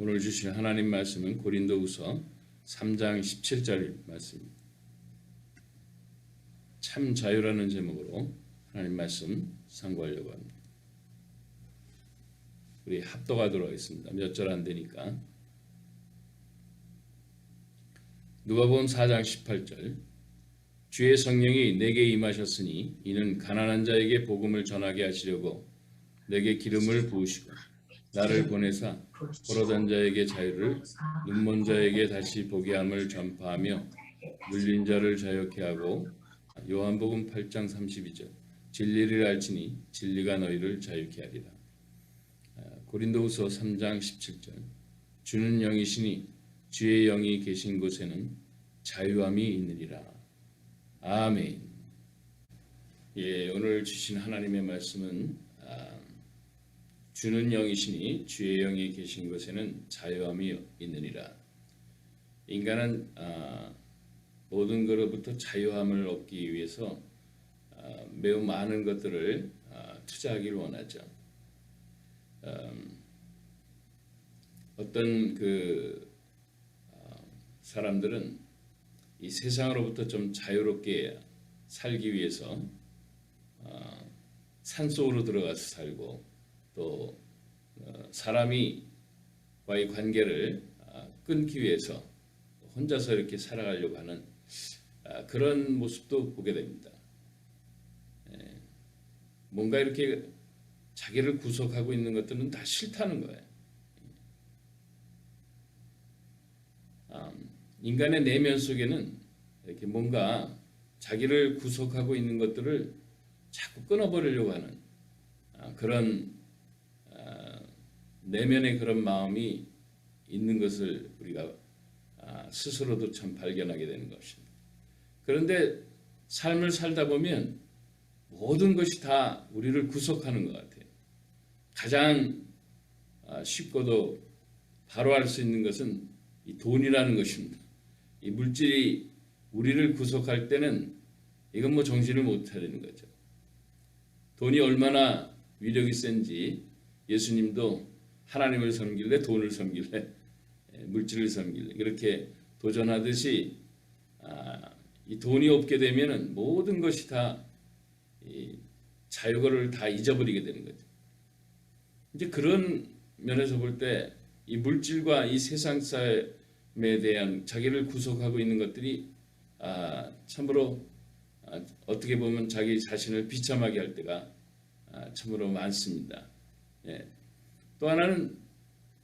오늘 주신 하나님 말씀은 고린도후서 3장 17절 말씀입니다. 참 자유라는 제목으로 하나님 말씀 상고하려고 합니다. 우리 합독하도록 하겠습니다. 몇 절 안 되니까. 누가복음 4장 18절. 주의 성령이 내게 임하셨으니 이는 가난한 자에게 복음을 전하게 하시려고 내게 기름을 부으시고 나를 보내사 포로된 자에게 자유를, 눈먼 자에게 다시 보게 함을 전파하며 눌린 자를 자유케 하고. 요한복음 8장 32절. 진리를 알지니 진리가 너희를 자유케 하리라. 고린도후서 3장 17절. 주는 영이시니 주의 영이 계신 곳에는 자유함이 있느니라. 아멘. 오늘 주신 하나님의 말씀은 주는 영이시니 주의 영이 계신 곳에는 자유함이 있느니라. 인간은 모든 것으로부터 자유함을 얻기 위해서 매우 많은 것들을 투자하기를 원하죠. 어떤 사람들은 이 세상으로부터 좀 자유롭게 살기 위해서 산속으로 들어가서 살고, 또 사람이 와의 관계를 끊기 위해서 혼자서 이렇게 살아가려고 하는 그런 모습도 보게 됩니다. 뭔가 이렇게 자기를 구속하고 있는 것들은 다 싫다는 거예요. 인간의 내면 속에는 이렇게 뭔가 자기를 구속하고 있는 것들을 자꾸 끊어버리려고 하는 그런 내면의 그런 마음이 있는 것을 우리가 스스로도 참 발견하게 되는 것입니다. 그런데 삶을 살다 보면 모든 것이 다 우리를 구속하는 것 같아요. 가장 쉽고도 바로 알 수 있는 것은 이 돈이라는 것입니다. 이 물질이 우리를 구속할 때는 이건 뭐 정신을 못 차리는 거죠. 돈이 얼마나 위력이 센지 예수님도 하나님을 섬길래 돈을 섬길래 물질을 섬길래 그렇게 도전하듯이 이 돈이 없게 되면은 모든 것이 다 자유를 다 잊어버리게 되는 거죠. 이제 그런 면에서 볼 때 이 물질과 이 세상 삶에 대한 자기를 구속하고 있는 것들이 참으로 어떻게 보면 자기 자신을 비참하게 할 때가 참으로 많습니다. 또 하나는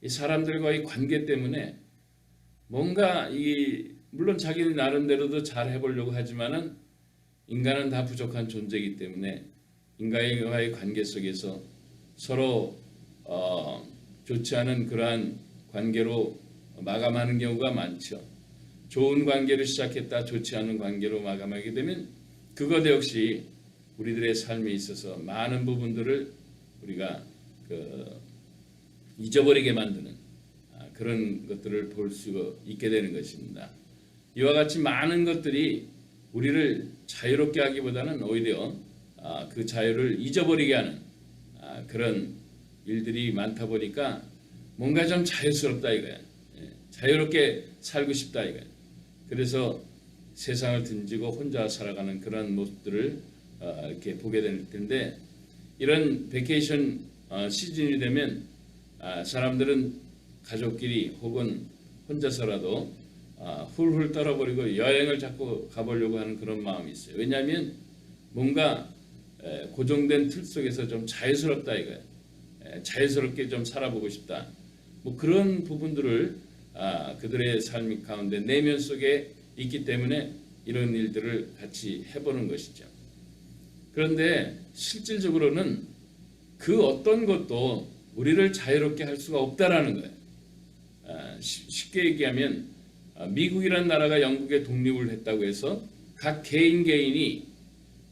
이 사람들과의 관계 때문에 뭔가 물론 자기는 나름대로도 잘 해보려고 하지만은 인간은 다 부족한 존재이기 때문에 인간과의 관계 속에서 서로 좋지 않은 그러한 관계로 마감하는 경우가 많죠. 좋은 관계를 시작했다 좋지 않은 관계로 마감하게 되면 그것 역시 우리들의 삶에 있어서 많은 부분들을 우리가 잊어버리게 만드는 그런 것들을 볼 수 있게 되는 것입니다. 이와 같이 많은 것들이 우리를 자유롭게 하기보다는 오히려 그 자유를 잊어버리게 하는 그런 일들이 많다 보니까 뭔가 좀 자유스럽다 이거야. 자유롭게 살고 싶다 이거야. 그래서 세상을 등지고 혼자 살아가는 그런 모습들을 이렇게 보게 될 텐데, 이런 베케이션 시즌이 되면 사람들은 가족끼리 혹은 혼자서라도 훌훌 떨어버리고 여행을 자꾸 가보려고 하는 그런 마음이 있어요. 왜냐하면 뭔가 고정된 틀 속에서 좀 자유스럽다 이거예요. 자유스럽게 좀 살아보고 싶다. 뭐 그런 부분들을 그들의 삶 가운데 내면 속에 있기 때문에 이런 일들을 같이 해보는 것이죠. 그런데 실질적으로는 그 어떤 것도 우리를 자유롭게 할 수가 없다라는 거예요. 쉽게 얘기하면 미국이라는 나라가 영국에 독립을 했다고 해서 각 개인이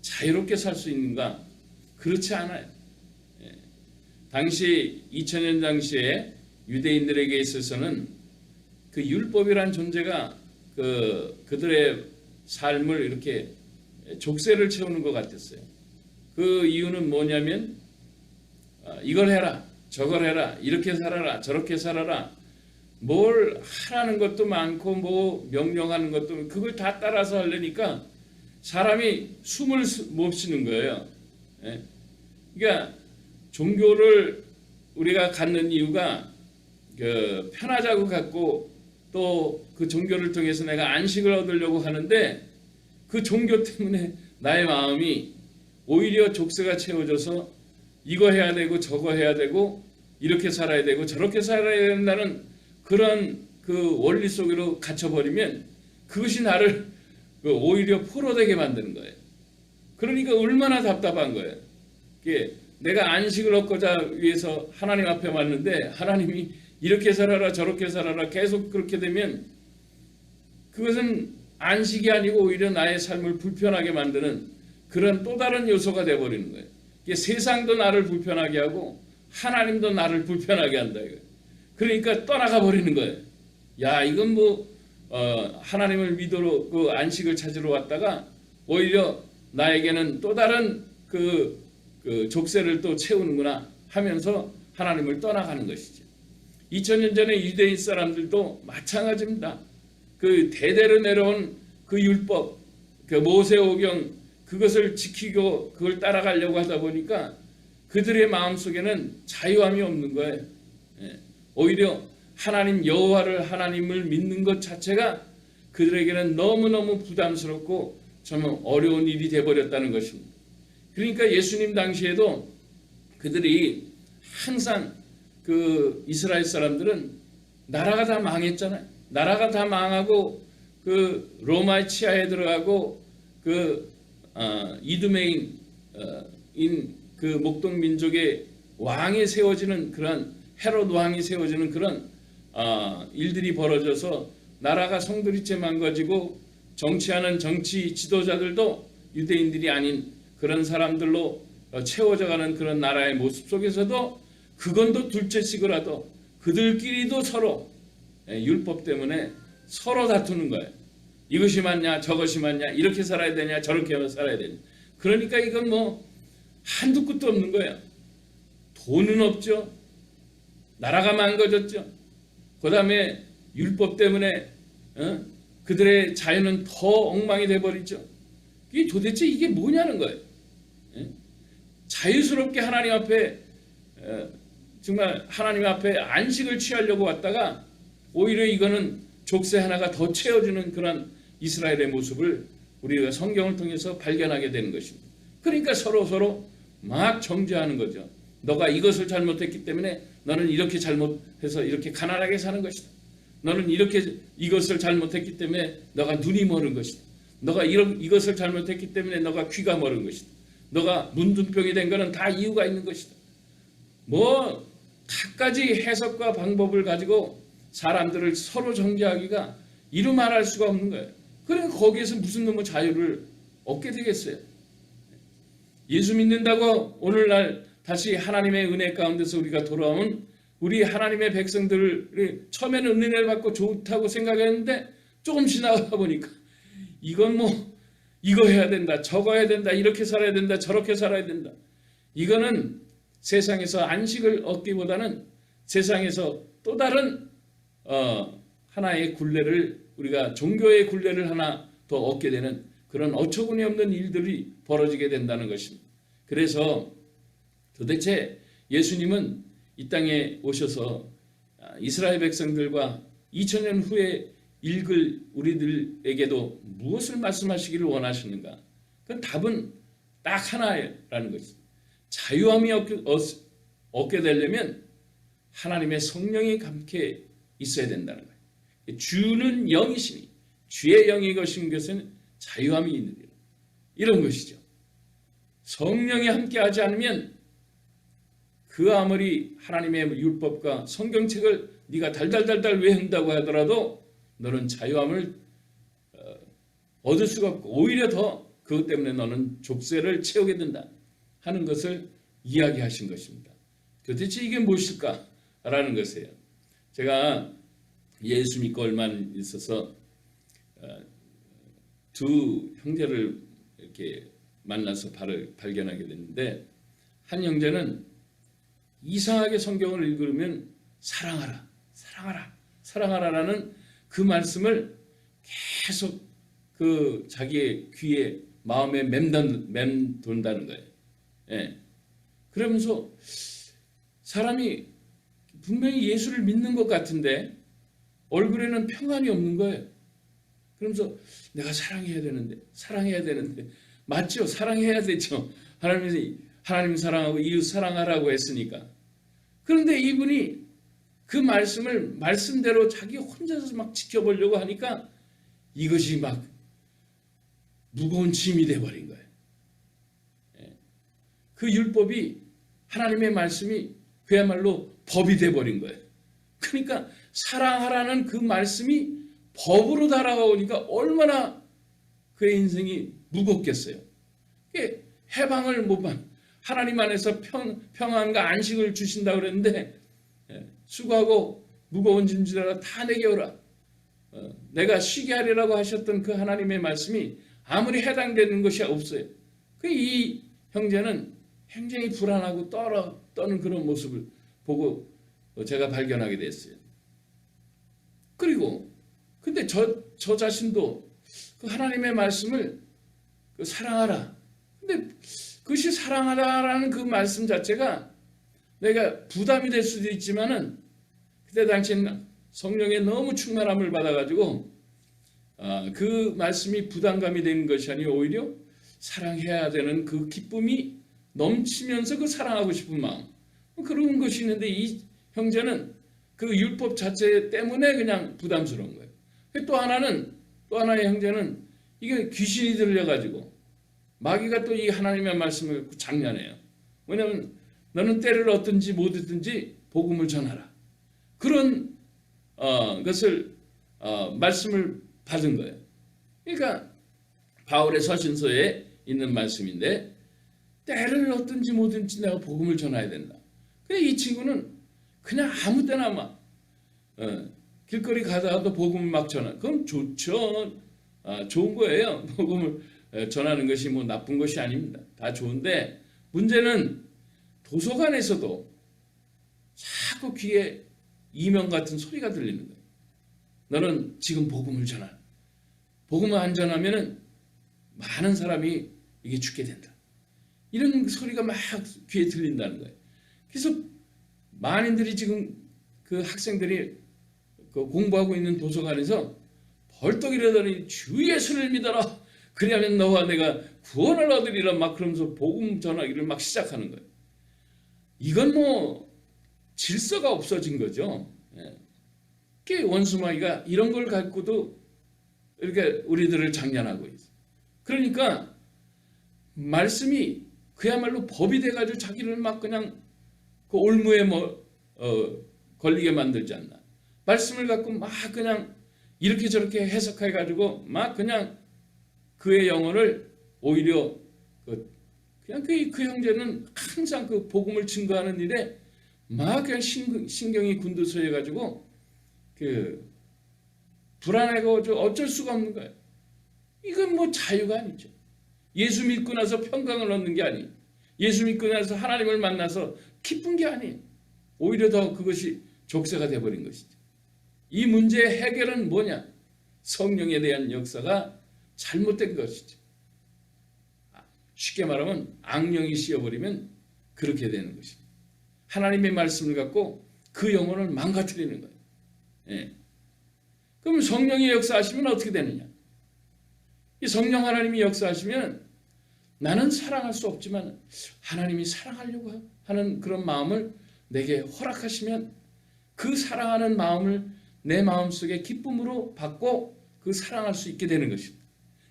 자유롭게 살 수 있는가? 그렇지 않아요. 당시 2000년 당시에 유대인들에게 있어서는 그 율법이란 존재가 그들의 삶을 이렇게 족쇄를 채우는 것 같았어요. 그 이유는 뭐냐면 이걸 해라, 저걸 해라, 이렇게 살아라, 저렇게 살아라. 뭘 하라는 것도 많고 뭐 명령하는 것도 많고 그걸 다 따라서 하려니까 사람이 숨을 못 쉬는 거예요. 예? 그러니까 종교를 우리가 갖는 이유가 그 편하자고 갖고 또 그 종교를 통해서 내가 안식을 얻으려고 하는데 그 종교 때문에 나의 마음이 오히려 족쇄가 채워져서 이거 해야 되고 저거 해야 되고 이렇게 살아야 되고 저렇게 살아야 된다는 그런 그 원리 속으로 갇혀버리면 그것이 나를 오히려 포로되게 만드는 거예요. 그러니까 얼마나 답답한 거예요. 내가 안식을 얻고자 위해서 하나님 앞에 왔는데 하나님이 이렇게 살아라 저렇게 살아라 계속 그렇게 되면 그것은 안식이 아니고 오히려 나의 삶을 불편하게 만드는 그런 또 다른 요소가 되어버리는 거예요. 세상도 나를 불편하게 하고 하나님도 나를 불편하게 한다. 그러니까 떠나가 버리는 거예요. 야, 이건 뭐 하나님을 믿으러 그 안식을 찾으러 왔다가 오히려 나에게는 또 다른 그 족쇄를 또 채우는구나 하면서 하나님을 떠나가는 것이죠. 2000년 전에 유대인 사람들도 마찬가지입니다. 그 대대로 내려온 그 율법, 그 모세오경 그것을 지키고 그걸 따라가려고 하다 보니까 그들의 마음속에는 자유함이 없는 거예요. 오히려 하나님 여호와를 하나님을 믿는 것 자체가 그들에게는 너무너무 부담스럽고 정말 어려운 일이 되어버렸다는 것입니다. 그러니까 예수님 당시에도 그들이 항상 그 이스라엘 사람들은 나라가 다 망했잖아요. 나라가 다 망하고 그 로마의 치하에 들어가고 그 이두메인 그 목동 민족의 왕이 세워지는 그런 헤롯 왕이 세워지는 그런 일들이 벌어져서 나라가 성들이째 망가지고 정치하는 정치 지도자들도 유대인들이 아닌 그런 사람들로 채워져가는 그런 나라의 모습 속에서도 그건도 둘째치고라도 그들끼리도 서로 율법 때문에 서로 다투는 거예요. 이것이 맞냐 저것이 맞냐 이렇게 살아야 되냐 저렇게 살아야 되냐. 그러니까 이건 뭐 한두 끝도 없는 거예요. 돈은 없죠. 나라가 망가졌죠. 그 다음에 율법 때문에 그들의 자유는 더 엉망이 돼버리죠. 이게 도대체 이게 뭐냐는 거예요. 자유스럽게 하나님 앞에 정말 하나님 앞에 안식을 취하려고 왔다가 오히려 이거는 족쇄 하나가 더 채워주는 그런 이스라엘의 모습을 우리가 성경을 통해서 발견하게 되는 것입니다. 그러니까 서로 막 정죄하는 거죠. 너가 이것을 잘못했기 때문에 너는 이렇게 잘못해서 이렇게 가난하게 사는 것이다. 너는 이것을 잘못했기 때문에 너가 눈이 멀은 것이다. 너가 이것을 잘못했기 때문에 너가 귀가 멀은 것이다. 너가 문둥병이 된 것은 다 이유가 있는 것이다. 뭐 갖가지 해석과 방법을 가지고 사람들을 서로 정죄하기가 이루 말할 수가 없는 거예요. 그러니까 거기에서 무슨 놈의 자유를 얻게 되겠어요. 예수 믿는다고 오늘날 다시 하나님의 은혜 가운데서 우리가 돌아온 우리 하나님의 백성들을 처음에는 은혜를 받고 좋다고 생각했는데 조금 지나가 보니까 이건 뭐 이거 해야 된다 저거 해야 된다 이렇게 살아야 된다 저렇게 살아야 된다. 이거는 세상에서 안식을 얻기보다는 세상에서 또 다른 하나의 굴레를 우리가 종교의 굴레를 하나 더 얻게 되는 그런 어처구니 없는 일들이 벌어지게 된다는 것입니다. 그래서 도대체 예수님은 이 땅에 오셔서 이스라엘 백성들과 2000년 후에 읽을 우리들에게도 무엇을 말씀하시기를 원하시는가? 그 답은 딱 하나라는 것입니다. 자유함이 얻게 되려면 하나님의 성령이 함께 있어야 된다는 거예요. 주는 영이시니 주의 영이 거신 것은 자유함이 있느니라. 이런 것이죠. 성령이 함께하지 않으면 그 아무리 하나님의 율법과 성경책을 네가 달달달달 외운다고 하더라도 너는 자유함을 얻을 수가 없고 오히려 더 그것 때문에 너는 족쇄를 채우게 된다 하는 것을 이야기하신 것입니다. 도대체 이게 무엇일까라는 것이에요. 제가 예수 믿고 얼마 있어서 두 형제를 이렇게 만나서 발견하게 됐는데 한 형제는 이상하게 성경을 읽으면 사랑하라, 사랑하라, 사랑하라라는 그 말씀을 계속 그 자기의 귀에 마음에 맴돈다는 거예요. 예. 그러면서 사람이 분명히 예수를 믿는 것 같은데 얼굴에는 평안이 없는 거예요. 그러면서 내가 사랑해야 되는데 맞죠? 사랑해야 되죠. 하나님 사랑하고 이웃 사랑하라고 했으니까. 그런데 이분이 그 말씀을 말씀대로 자기 혼자서 막 지켜보려고 하니까 이것이 막 무거운 짐이 돼버린 거예요. 그 율법이 하나님의 말씀이 그야말로 법이 돼버린 거예요. 그러니까 사랑하라는 그 말씀이 법으로 달아오니까 얼마나 그의 인생이 무겁겠어요. 해방을 못 받. 하나님 안에서 평안과 안식을 주신다고 그랬는데 수고하고 무거운 짐지라 다 내게 오라. 내가 쉬게 하리라고 하셨던 그 하나님의 말씀이 아무리 해당되는 것이 없어요. 이 형제는 굉장히 불안하고 떠는 그런 모습을 보고 제가 발견하게 됐어요. 그리고 근데 저 자신도 그 하나님의 말씀을 사랑하라. 근데 그것이 사랑하라라는 그 말씀 자체가 내가 부담이 될 수도 있지만은 그때 당시에는 성령의 너무 충만함을 받아가지고 그 말씀이 부담감이 되는 것이 아니고 오히려 사랑해야 되는 그 기쁨이 넘치면서 그 사랑하고 싶은 마음 그런 것이 있는데 이 형제는 그 율법 자체 때문에 그냥 부담스러운 거예요. 또 하나의 형제는 이게 귀신이 들려가지고 마귀가 또 이 하나님의 말씀을 갖고 장난해요. 왜냐하면 너는 때를 얻든지 못 얻든지 복음을 전하라. 그런 것을 말씀을 받은 거예요. 그러니까 바울의 서신서에 있는 말씀인데 때를 얻든지 못 얻든지 내가 복음을 전해야 된다. 근데 이 친구는 그냥 아무 때나 막 길거리 가다가도 복음을 막 전하. 그럼 좋죠. 좋은 거예요. 복음을 전하는 것이 뭐 나쁜 것이 아닙니다. 다 좋은데 문제는 도서관에서도 자꾸 귀에 이명 같은 소리가 들리는 거예요. 너는 지금 복음을 전하. 복음을 안 전하면은 많은 사람이 이게 죽게 된다. 이런 소리가 막 귀에 들린다는 거예요. 그래서 만인들이 지금 그 학생들이 그 공부하고 있는 도서관에서 벌떡 일어나더니 주 예수를 믿어라. 그리하면 너와 내가 구원을 얻으리라 막 그러면서 복음 전하기를 막 시작하는 거예요. 이건 뭐 질서가 없어진 거죠. 예. 원수마귀가 이런 걸 갖고도 이렇게 우리들을 장난하고 있어요. 그러니까 말씀이 그야말로 법이 돼가지고 자기를 막 그냥 그 올무에 걸리게 만들지 않나. 말씀을 갖고 막 그냥 이렇게 저렇게 해석해가지고 막 그냥 그의 영혼을 오히려 그냥 그 형제는 항상 그 복음을 증거하는 일에 막 그냥 신경이 곤두서해가지고 그 불안하고 어쩔 수가 없는 거예요. 이건 뭐 자유가 아니죠. 예수 믿고 나서 평강을 얻는 게 아니에요. 예수 믿고 나서 하나님을 만나서 기쁜 게 아니에요. 오히려 더 그것이 족쇄가 되어버린 것이죠. 이 문제의 해결은 뭐냐? 성령에 대한 역사가 잘못된 것이죠. 쉽게 말하면 악령이 씌어버리면 그렇게 되는 것입니다. 하나님의 말씀을 갖고 그 영혼을 망가뜨리는 거예요. 예. 그럼 성령이 역사하시면 어떻게 되느냐? 이 성령 하나님이 역사하시면 나는 사랑할 수 없지만 하나님이 사랑하려고 하는 그런 마음을 내게 허락하시면 그 사랑하는 마음을 내 마음속에 기쁨으로 받고 그 사랑할 수 있게 되는 것입니다.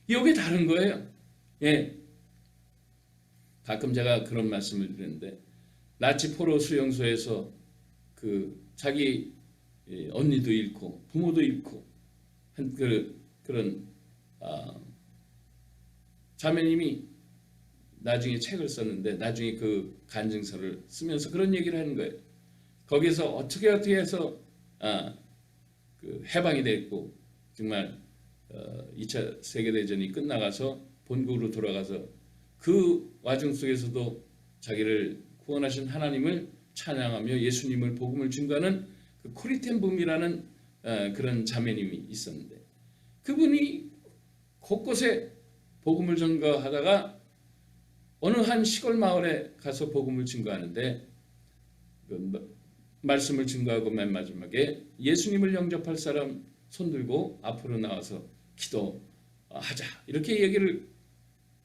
이게 다른 거예요. 예. 가끔 제가 그런 말씀을 드리는데 나치 포로 수용소에서 그 자기 언니도 잃고 부모도 잃고 한 그런 자매님이 나중에 책을 썼는데 나중에 그 간증서를 쓰면서 그런 얘기를 하는 거예요. 거기서 어떻게 해서 그 해방이 됐고 정말 2차 세계대전이 끝나가서 본국으로 돌아가서 그 와중 속에서도 자기를 구원하신 하나님을 찬양하며 예수님을 복음을 증거하는 그 코리텐 붐이라는 그런 자매님이 있었는데 그분이 곳곳에 복음을 전거하다가 어느 한 시골 마을에 가서 복음을 증거하는데 말씀을 증거하고 맨 마지막에 예수님을 영접할 사람 손들고 앞으로 나와서 기도하자 이렇게 얘기를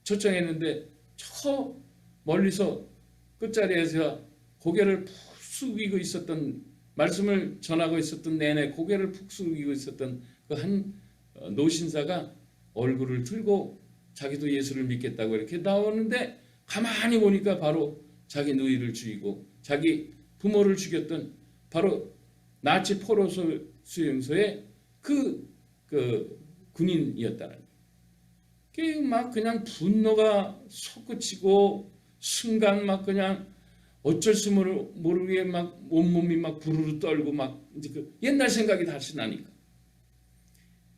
초청했는데 저 멀리서 끝자리에서 고개를 푹 숙이고 있었던 말씀을 전하고 있었던 내내 고개를 푹 숙이고 있었던 그 한 노신사가 얼굴을 들고 자기도 예수를 믿겠다고 이렇게 나오는데 가만히 보니까 바로 자기 누이를 죽이고 자기 부모를 죽였던 바로 나치 포로 수용소의 그 군인이었다는 거예요. 막 그냥 분노가 솟구치고 순간 막 그냥 어쩔 수 모르게 막 온몸이 막 부르르 떨고 막 이제 그 옛날 생각이 다시 나니까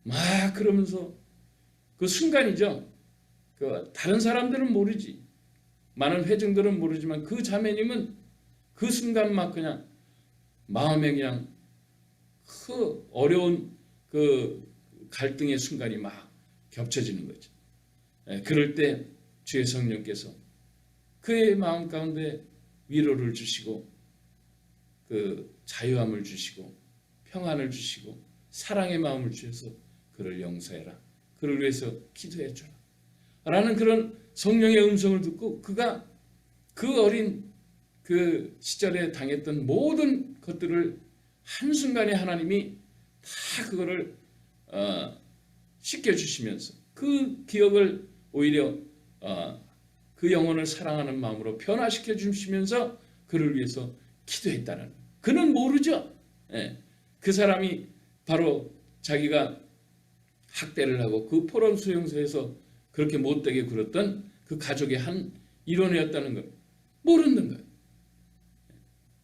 막 그러면서 그 순간이죠. 그 다른 사람들은 모르지. 많은 회중들은 모르지만 그 자매님은 그 순간 막 그냥 마음에 그냥 그 어려운 그 갈등의 순간이 막 겹쳐지는 거죠. 그럴 때 주의 성령께서 그의 마음 가운데 위로를 주시고 그 자유함을 주시고 평안을 주시고 사랑의 마음을 주셔서 그를 용서해라. 그를 위해서 기도해 주라. 라는 그런 성령의 음성을 듣고 그가 그 어린 그 시절에 당했던 모든 것들을 한순간에 하나님이 다 그거를 씻겨주시면서 그 기억을 오히려 그 영혼을 사랑하는 마음으로 변화시켜 주시면서 그를 위해서 기도했다는 거예요. 그는 모르죠. 그 사람이 바로 자기가 학대를 하고 그 포로 수용소에서 그렇게 못되게 굴었던 그 가족의 한 일원이었다는 걸 모르는 거예요.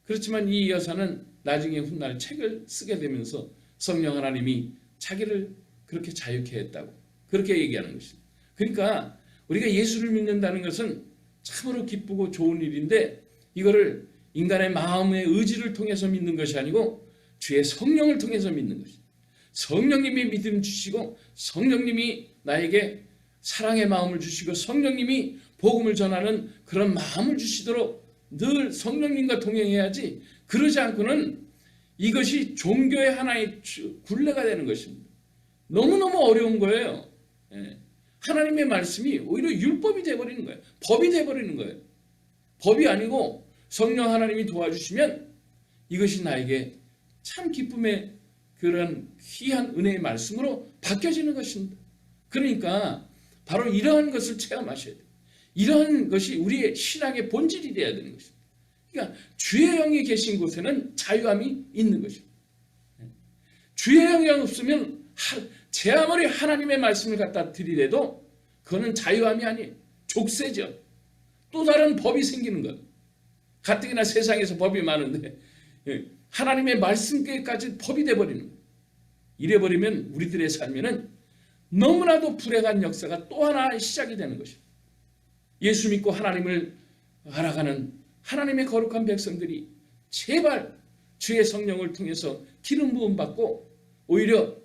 그렇지만 이 여사는 나중에 훗날 책을 쓰게 되면서 성령 하나님이 자기를 그렇게 자유케 했다고 그렇게 얘기하는 것입니다. 그러니까 우리가 예수를 믿는다는 것은 참으로 기쁘고 좋은 일인데 이거를 인간의 마음의 의지를 통해서 믿는 것이 아니고 주의 성령을 통해서 믿는 것입니다. 성령님이 믿음 주시고 성령님이 나에게 사랑의 마음을 주시고 성령님이 복음을 전하는 그런 마음을 주시도록 늘 성령님과 동행해야지 그러지 않고는 이것이 종교의 하나의 굴레가 되는 것입니다. 너무너무 어려운 거예요. 하나님의 말씀이 오히려 율법이 되어버리는 거예요. 법이 되어버리는 거예요. 법이 아니고 성령 하나님이 도와주시면 이것이 나에게 참 기쁨의 그런 귀한 은혜의 말씀으로 바뀌어지는 것입니다. 그러니까 바로 이러한 것을 체험하셔야 돼요. 이러한 것이 우리의 신앙의 본질이 되어야 되는 것입니다. 그러니까 주의 영이 계신 곳에는 자유함이 있는 것입니다. 주의 영이 없으면 제 아무리 하나님의 말씀을 갖다 드리래도 그거는 자유함이 아니에요. 족쇄죠. 또 다른 법이 생기는 것. 가뜩이나 세상에서 법이 많은데 하나님의 말씀께까지 법이 돼버리는 거예요. 이래버리면 우리들의 삶에는 너무나도 불행한 역사가 또 하나 시작이 되는 것입니다. 예수 믿고 하나님을 알아가는 하나님의 거룩한 백성들이 제발 주의 성령을 통해서 기름 부음 받고 오히려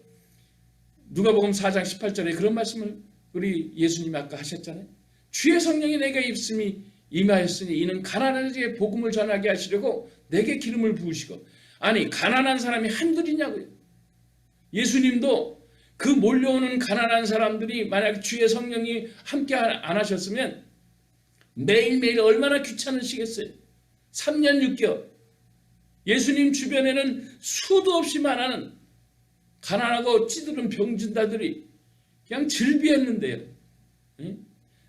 누가복음 4장 18절에 그런 말씀을 우리 예수님이 아까 하셨잖아요. 주의 성령이 내게 임하였으니 이는 가난한 자에게 복음을 전하게 하시려고 내게 기름을 부으시고 아니 가난한 사람이 한둘이냐고요. 예수님도 그 몰려오는 가난한 사람들이 만약 주의 성령이 함께 안 하셨으면 매일매일 얼마나 귀찮으시겠어요. 3년 6개월 예수님 주변에는 수도 없이 많은 가난하고 찌드는 병진자들이 그냥 즐비했는데요.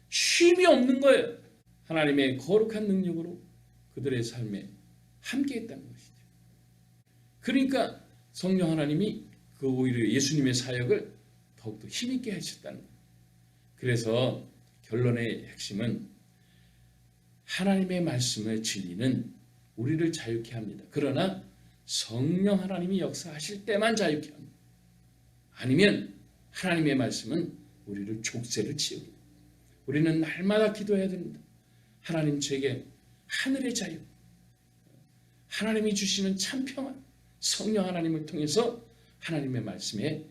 쉼이 없는 거예요. 하나님의 거룩한 능력으로 그들의 삶에 함께했다는 것이죠. 그러니까 성령 하나님이 그 오히려 예수님의 사역을 더욱더 힘있게 하셨다는 거예요. 그래서 결론의 핵심은 하나님의 말씀의 진리는 우리를 자유케 합니다. 그러나 성령 하나님이 역사하실 때만 자유케 합니다. 아니면 하나님의 말씀은 우리를 족쇄를 치우고 우리는 날마다 기도해야 됩니다. 하나님 제게 하늘의 자유, 하나님이 주시는 참 평안, 성령 하나님을 통해서 하나님의 말씀에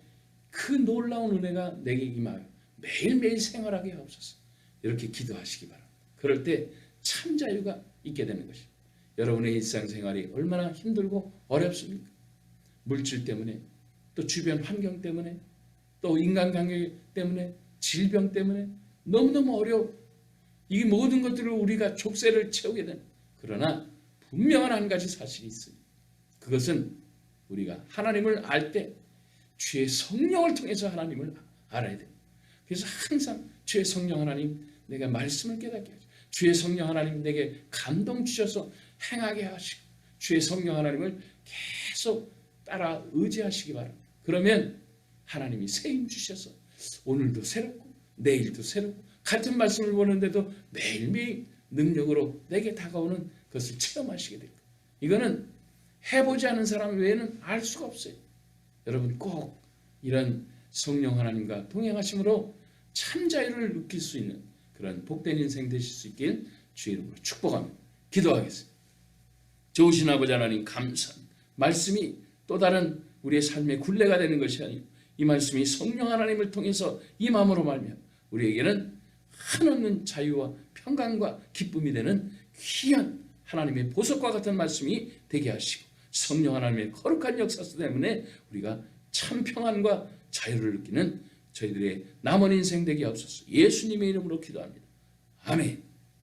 그 놀라운 은혜가 내게 임하여 매일매일 생활하게 하옵소서. 이렇게 기도하시기 바랍니다. 그럴 때 참 자유가 있게 되는 것입니다. 여러분의 일상생활이 얼마나 힘들고 어렵습니까? 물질 때문에, 또 주변 환경 때문에, 또 인간관계 때문에, 질병 때문에 너무너무 어려워. 이 모든 것들을 우리가 족쇄를 채우게 되는, 그러나 분명한 한 가지 사실이 있습니다. 그것은 우리가 하나님을 알 때 주의 성령을 통해서 하나님을 알아야 돼요. 그래서 항상 주의 성령 하나님 내가 말씀을 깨닫게 하죠. 주의 성령 하나님 내게 감동 주셔서 행하게 하시고 주의 성령 하나님을 계속 따라 의지하시기 바랍니다. 그러면 하나님이 세임 주셔서 오늘도 새롭고 내일도 새롭고 같은 말씀을 보는데도 매일매일 능력으로 내게 다가오는 것을 체험하시게 됩니다. 이거는 해보지 않은 사람 외에는 알 수가 없어요. 여러분 꼭 이런 성령 하나님과 동행하심으로 참 자유를 느낄 수 있는 그런 복된 인생 되실 수 있길 주의 이름으로 축복합니다. 기도하겠습니다. 좋으신 아버지 하나님 감사합니다. 말씀이 또 다른 우리의 삶의 굴레가 되는 것이 아니고 이 말씀이 성령 하나님을 통해서 임함으로 말미암아 우리에게는 한없는 자유와 평강과 기쁨이 되는 귀한 하나님의 보석과 같은 말씀이 되게 하시고 성령 하나님의 거룩한 역사 때문에 우리가 참 평안과 자유를 느끼는 저희들의 남은 인생 되게 하옵소서. 예수님의 이름으로 기도합니다. 아멘.